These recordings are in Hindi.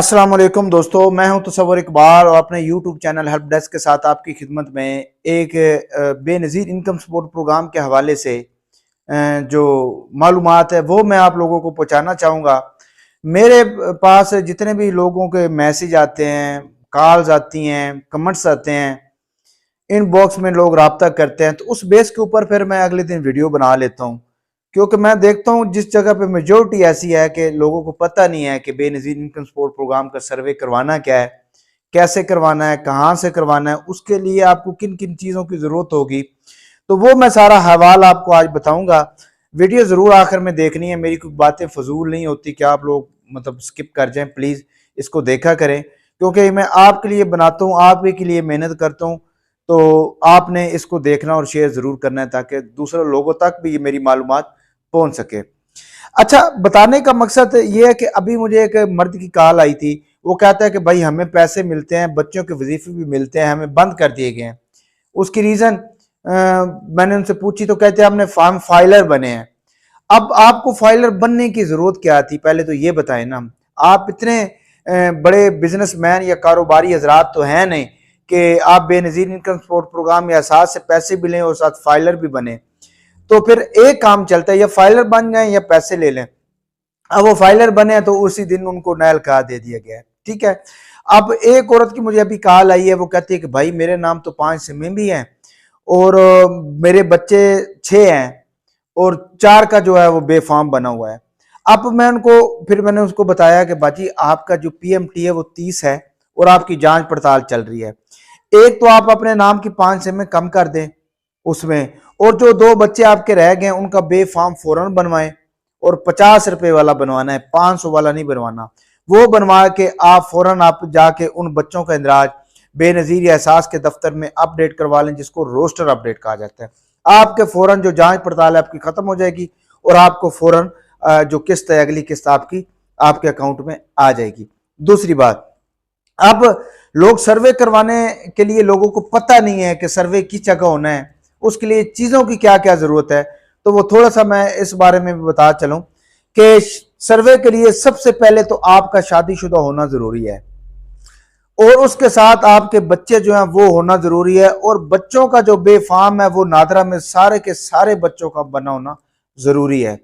अस्सलाम वालेकुम दोस्तों, मैं हूं तसव्वुर इकबाल और अपने यूट्यूब चैनल हेल्प डेस्क के साथ आपकी खिदमत में एक बेनज़ीर इनकम सपोर्ट प्रोग्राम के हवाले से जो मालूमात है वो मैं आप लोगों को पहुंचाना चाहूँगा। मेरे पास जितने भी लोगों के मैसेज आते हैं, कॉल्स आती हैं, कमेंट्स आते हैं, इनबॉक्स में लोग राब्ता करते हैं, तो उस बेस के ऊपर फिर मैं अगले दिन वीडियो बना लेता हूँ। क्योंकि मैं देखता हूँ जिस जगह पे मेजोरिटी ऐसी है कि लोगों को पता नहीं है कि बेनज़ीर इनकम सपोर्ट प्रोग्राम का सर्वे करवाना क्या है, कैसे करवाना है, कहाँ से करवाना है, उसके लिए आपको किन किन चीज़ों की ज़रूरत होगी, तो वो मैं सारा हवाला आपको आज बताऊंगा। वीडियो ज़रूर आखिर में देखनी है, मेरी कुछ बातें फजूल नहीं होती कि आप लोग मतलब स्किप कर जाएं। प्लीज़ इसको देखा करें क्योंकि मैं आपके लिए बनाता हूँ, आप ही के लिए मेहनत करता हूँ, तो आपने इसको देखना और शेयर ज़रूर करना है ताकि दूसरे लोगों तक भी ये मेरी मालूमात पहुंच सके। अच्छा, बताने का मकसद ये है कि अभी मुझे एक मर्द की कॉल आई थी, वो कहता है कि भाई हमें पैसे मिलते हैं, बच्चों के वजीफे भी मिलते हैं, हमें बंद कर दिए गए हैं। उसकी रीजन मैंने उनसे पूछी तो कहते हैं हमने फार्म फाइलर बने हैं। अब आपको फाइलर बनने की जरूरत क्या थी, पहले तो ये बताएं ना। आप इतने बड़े बिजनेसमैन या कारोबारी हजरात तो हैं नहीं कि आप बेनजीर इनकम सपोर्ट प्रोग्राम या साथ से पैसे भी लें और साथ फाइलर भी बने। तो फिर एक काम चलता है, या फाइलर बन जाए या पैसे ले लें। अब वो फाइलर बने तो उसी दिन उनको नया कहा दे दिया गया है, ठीक है। अब एक औरत की मुझे अभी कॉल आई है, वो कहती है कि भाई मेरे नाम तो 5 सिमें भी हैं और मेरे बच्चे 6 हैं और 4 का जो है वो बेफाम बना हुआ है। अब मैंने उसको बताया कि बाजी आपका जो पीएमटी है वो 30 है और आपकी जांच पड़ताल चल रही है। एक तो आप अपने नाम की 5 सिमें कम कर दें उसमें, और जो 2 बच्चे आपके रह गए उनका बेफाम फौरन बनवाएं और 50 रुपए वाला बनवाना है, 500 वाला नहीं बनवाना। वो बनवा के आप फौरन आप जाके उन बच्चों का इंदराज बेनजीर या एहसास के दफ्तर में अपडेट करवा लें, जिसको रोस्टर अपडेट कहा जाता है। आपके फौरन जो जांच पड़ताल है आपकी खत्म हो जाएगी और आपको फौरन जो किस्त है अगली किस्त आपकी आपके अकाउंट में आ जाएगी। दूसरी बात, अब लोग सर्वे करवाने के लिए लोगों को पता नहीं है कि सर्वे किस जगह होना है, उसके लिए चीजों की क्या क्या जरूरत है, तो वो थोड़ा सा मैं इस बारे में भी बता चलूं कि सर्वे के लिए सबसे पहले तो आपका शादीशुदा होना जरूरी है और उसके साथ आपके बच्चे जो हैं वो होना जरूरी है, और बच्चों का जो बेफाम है वो नादरा में सारे के सारे बच्चों का बना होना जरूरी है,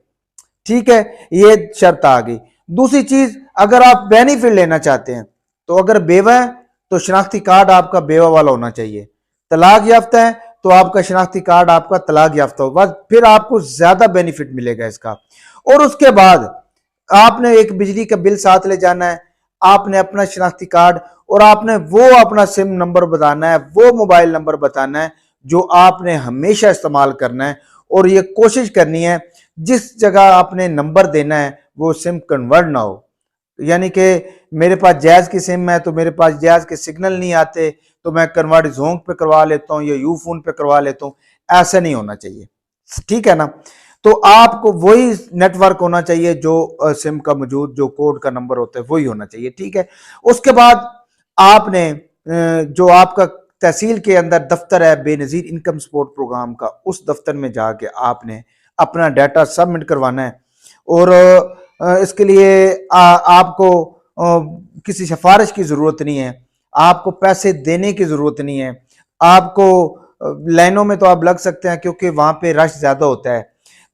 ठीक है। ये शर्त आ गई। दूसरी चीज, अगर आप बेनिफिट लेना चाहते हैं तो अगर बेवा है तो शनाख्ती कार्ड आपका बेवा वाला होना चाहिए। तलाक याफ्ता है तो आपका शनाख्ती कार्ड आपका तलाक याफ्ता होगा, फिर आपको ज्यादा बेनिफिट मिलेगा इसका। और उसके बाद आपने एक बिजली का बिल साथ ले जाना है, आपने अपना शनाख्ती कार्ड और आपने वो अपना सिम नंबर बताना है, वो मोबाइल नंबर बताना है जो आपने हमेशा इस्तेमाल करना है, और ये कोशिश करनी है जिस जगह आपने नंबर देना है वो सिम कन्वर्ट ना हो। यानी कि मेरे पास जैज की सिम है तो मेरे पास जैज के सिग्नल नहीं आते तो मैं कन्वर्ट जोंक पे करवा लेता हूँ या यू फोन पे करवा लेता हूँ, ऐसा नहीं होना चाहिए, ठीक है ना। तो आपको वही नेटवर्क होना चाहिए जो सिम का मौजूद जो कोड का नंबर होता है वही होना चाहिए, ठीक है। उसके बाद आपने जो आपका तहसील के अंदर दफ्तर है बेनजीर इनकम सपोर्ट प्रोग्राम का, उस दफ्तर में जाके आपने अपना डाटा सबमिट करवाना है। और इसके लिए आपको किसी सिफारिश की जरूरत नहीं है, आपको पैसे देने की जरूरत नहीं है, आपको लाइनों में तो आप लग सकते हैं क्योंकि वहां पे रश ज्यादा होता है।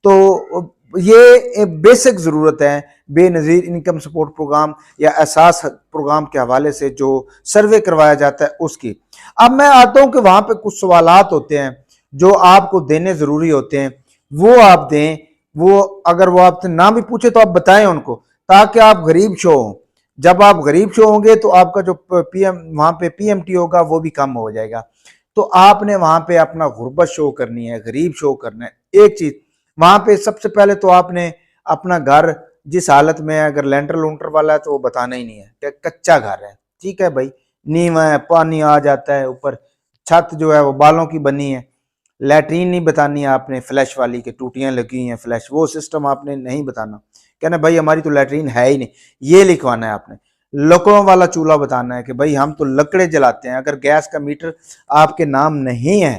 तो ये बेसिक जरूरत है बेनजीर इनकम सपोर्ट प्रोग्राम या एहसास प्रोग्राम के हवाले से जो सर्वे करवाया जाता है उसकी। अब मैं आता हूं कि वहां पे कुछ सवालात होते हैं जो आपको देने जरूरी होते हैं, वो आप दें। वो अगर वो आपसे ना भी पूछे तो आप बताएं उनको, ताकि आप गरीब शो हो। जब आप गरीब शो होंगे तो आपका जो पीएम वहां पे पीएमटी होगा वो भी कम हो जाएगा। तो आपने वहां पे अपना गुर्बत शो करनी है, गरीब शो करना है। एक चीज वहां पे सबसे पहले तो आपने अपना घर जिस हालत में है, अगर लेंटर लूंटर वाला है तो वो बताना ही नहीं है कि कच्चा घर है, ठीक है भाई, नीवा है, पानी आ जाता है ऊपर, छत जो है वो बालों की बनी है, लैट्रीन नहीं बतानी है आपने फ्लैश वाली के टूटियां लगी हैं फ्लैश, वो सिस्टम आपने नहीं बताना। कहना भाई हमारी तो लैट्रीन है ही नहीं, ये लिखवाना है आपने। लकड़ों वाला चूल्हा बताना है कि भाई हम तो लकड़े जलाते हैं। अगर गैस का मीटर आपके नाम नहीं है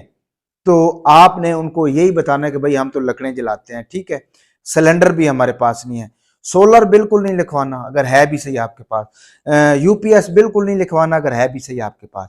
तो आपने उनको यही बताना है कि भाई हम तो लकड़ें जलाते हैं, ठीक है, सिलेंडर भी हमारे पास नहीं है। सोलर बिल्कुल नहीं लिखवाना अगर है भी सही आपके पास, यूपीएस बिल्कुल नहीं लिखवाना अगर है भी सही आपके पास।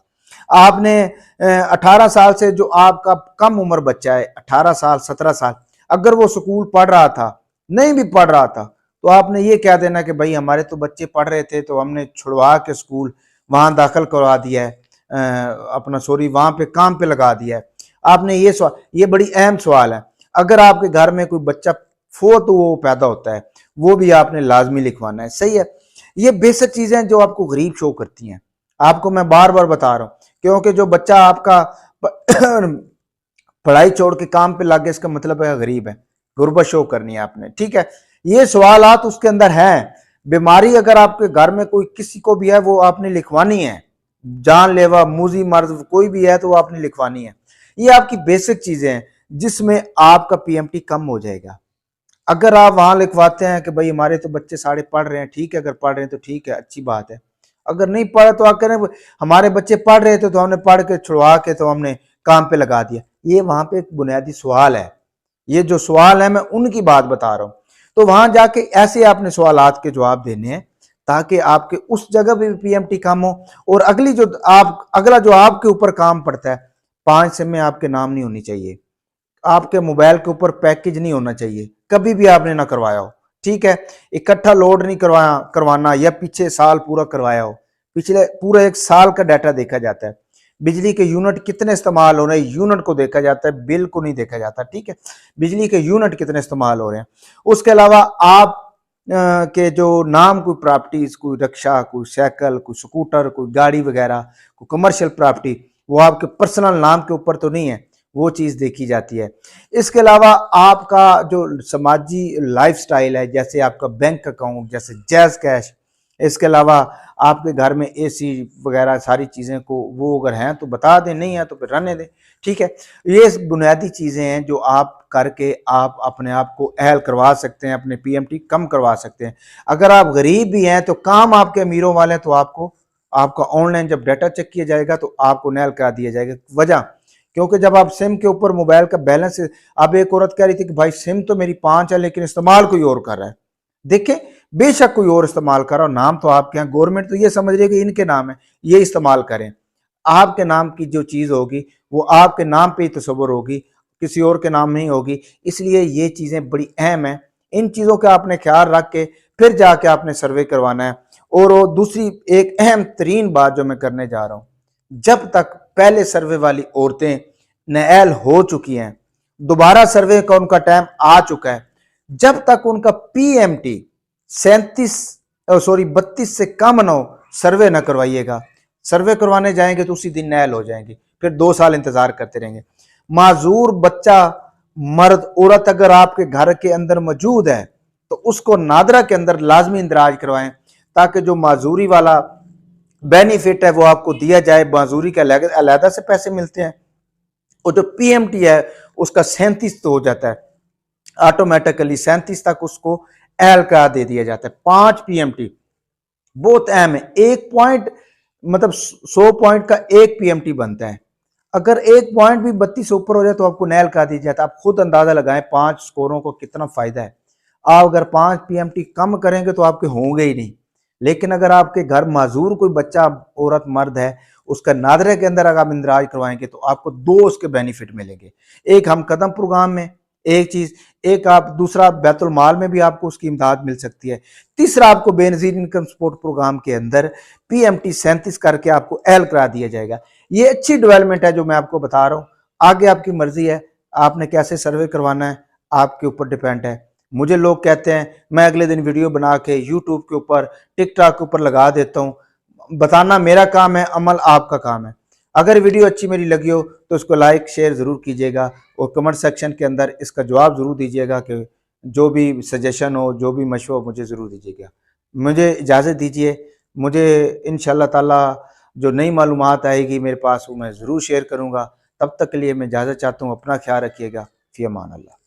आपने 18 साल से जो आपका कम उम्र बच्चा है, 18 साल 17 साल, अगर वो स्कूल पढ़ रहा था, नहीं भी पढ़ रहा था, तो आपने ये कह देना कि भाई हमारे तो बच्चे पढ़ रहे थे तो हमने छुड़वा के स्कूल वहां दाखिल करवा दिया है, अपना सॉरी वहां पे काम पे लगा दिया है। आपने ये सवाल, ये बड़ी अहम सवाल है। अगर आपके घर में कोई बच्चा फोर्थ वो पैदा होता है, वो भी आपने लाजमी लिखवाना है, सही है। ये बेसिक चीजें जो आपको गरीब शो करती हैं, आपको मैं बार बार बता रहा हूं, क्योंकि जो बच्चा आपका पढ़ाई छोड़ के काम पे लग गया, इसका मतलब है गरीब है, गुर्बत शो करनी है आपने, ठीक है। ये सवालात उसके अंदर हैं। बीमारी अगर आपके घर में कोई किसी को भी है, वो आपने लिखवानी है, जानलेवा मूजी मर्ज कोई भी है तो वो आपने लिखवानी है। ये आपकी बेसिक चीजें हैं जिसमें आपका पीएमटी कम हो जाएगा। अगर आप वहां लिखवाते हैं कि भाई हमारे तो बच्चे सारे पढ़ रहे हैं, ठीक है, अगर पढ़ रहे हैं तो ठीक है, अच्छी बात है। अगर नहीं पढ़े तो आप करें हमारे बच्चे पढ़ रहे थे तो हमने पढ़ के छुड़वा के तो हमने काम पे लगा दिया। ये वहां पे एक बुनियादी सवाल है, ये जो सवाल है मैं उनकी बात बता रहा हूं। तो वहां जाके ऐसे आपने सवालात के जवाब देने हैं ताकि आपके उस जगह पे भी पीएमटी कम हो। और अगला जो आपके ऊपर काम पड़ता है, 5 सिम में आपके नाम नहीं होनी चाहिए, आपके मोबाइल के ऊपर पैकेज नहीं होना चाहिए, कभी भी आपने ना करवाया हो, ठीक है। इकट्ठा लोड नहीं करवाना या पीछे साल पूरा करवाया हो, पिछले पूरा 1 साल का डाटा देखा जाता है। बिजली के यूनिट कितने इस्तेमाल हो रहे हैं, यूनिट को देखा जाता है, बिल को नहीं देखा जाता, ठीक है। बिजली के यूनिट कितने इस्तेमाल हो रहे हैं। उसके अलावा आप के जो नाम कोई प्रॉपर्टीज, कोई रिक्शा, कोई साइकिल, कोई स्कूटर, कोई गाड़ी वगैरह, कोई कमर्शियल प्रॉपर्टी, वो आपके पर्सनल नाम के ऊपर तो नहीं है, वो चीज देखी जाती है। इसके अलावा आपका जो समाजी लाइफस्टाइल है, जैसे आपका बैंक अकाउंट, जैसे जैज कैश, इसके अलावा आपके घर में एसी वगैरह सारी चीजें को वो अगर हैं तो बता दें, नहीं है तो फिर रहने दें, ठीक है। ये बुनियादी चीजें हैं जो आप करके आप अपने आप को अहल करवा सकते हैं, अपने पीएमटी कम करवा सकते हैं। अगर आप गरीब भी हैं तो काम आपके अमीरों वाले हैं, तो आपको आपका ऑनलाइन जब डाटा चेक किया जाएगा तो आपको नहल करा दिया जाएगा। वजह क्योंकि जब आप सिम के ऊपर मोबाइल का बैलेंस, अब एक औरत कह रही थी कि भाई सिम तो मेरी 5 है लेकिन इस्तेमाल कोई और कर रहा है। देखें, बेशक कोई और इस्तेमाल कर रहा हो, नाम तो आपके यहाँ गवर्नमेंट तो ये समझ रही है कि इनके नाम है, ये इस्तेमाल करें। आपके नाम की जो चीज होगी वो आपके नाम पे ही तस्वर होगी, किसी और के नाम नहीं होगी। इसलिए ये चीजें बड़ी अहम है, इन चीजों का आपने ख्याल रख के फिर जाके आपने सर्वे करवाना है। और वो दूसरी एक अहम तरीन बात जो मैं करने जा रहा हूं, जब तक पहले सर्वे वाली औरतें नहल हो चुकी हैं, दोबारा सर्वे का उनका टाइम आ चुका है, जब तक उनका पीएमटी 32 से कम न हो, सर्वे न करवाइएगा। सर्वे करवाने जाएंगे तो उसी दिन नहल हो जाएंगे, फिर 2 साल इंतजार करते रहेंगे। माजूर बच्चा, मर्द, औरत अगर आपके घर के अंदर मौजूद है तो उसको नादरा के अंदर लाजमी इंदराज करवाएं, ताकि जो माजूरी वाला बेनिफिट है वो आपको दिया जाए। माजूरी के अलहदा से पैसे मिलते हैं, और जो पीएमटी है उसका 37 तो हो जाता है ऑटोमेटिकली, 37 तक उसको एल का दे दिया जाता है। 5 पीएमटी बहुत अहम है। 1 पॉइंट मतलब 100 पॉइंट का 1 पीएमटी बनता है। अगर 1 पॉइंट भी 32 से ऊपर हो जाए तो आपको नैल का दिया जाता है। आप खुद अंदाजा लगाएं 5 स्कोरों को कितना फायदा है। आप अगर 5 पीएमटी कम करेंगे तो आपके होंगे ही नहीं, लेकिन अगर आपके घर माजूर कोई बच्चा, औरत, मर्द है, उसका नादरे के अंदर अगर आप इंदराज करवाएंगे तो आपको 2 उसके बेनिफिट मिलेंगे। एक हम कदम प्रोग्राम में एक चीज, एक आप दूसरा बैतुल माल में भी आपको उसकी इमदाद मिल सकती है। तीसरा आपको बेनजीर इनकम सपोर्ट प्रोग्राम के अंदर पीएमटी 37 करके आपको एल करा दिया जाएगा। ये अच्छी डेवलपमेंट है जो मैं आपको बता रहा हूँ। आगे आपकी मर्जी है, आपने कैसे सर्वे करवाना है आपके ऊपर डिपेंड है। मुझे लोग कहते हैं, मैं अगले दिन वीडियो बना के यूट्यूब के ऊपर, टिकटॉक के ऊपर लगा देता हूँ। बताना मेरा काम है, अमल आपका काम है। अगर वीडियो अच्छी मेरी लगी हो तो उसको लाइक शेयर ज़रूर कीजिएगा, और कमेंट सेक्शन के अंदर इसका जवाब ज़रूर दीजिएगा कि जो भी सजेशन हो, जो भी मशवरा हो, मुझे ज़रूर दीजिएगा। मुझे इजाज़त दीजिए। मुझे इंशाअल्लाह ताला जो नई मालूमात आएगी मेरे पास वो मैं ज़रूर शेयर करूँगा। तब तक के लिए मैं इजाज़त चाहता हूँ। अपना ख्याल रखिएगा। फ़ी अमान अल्लाह।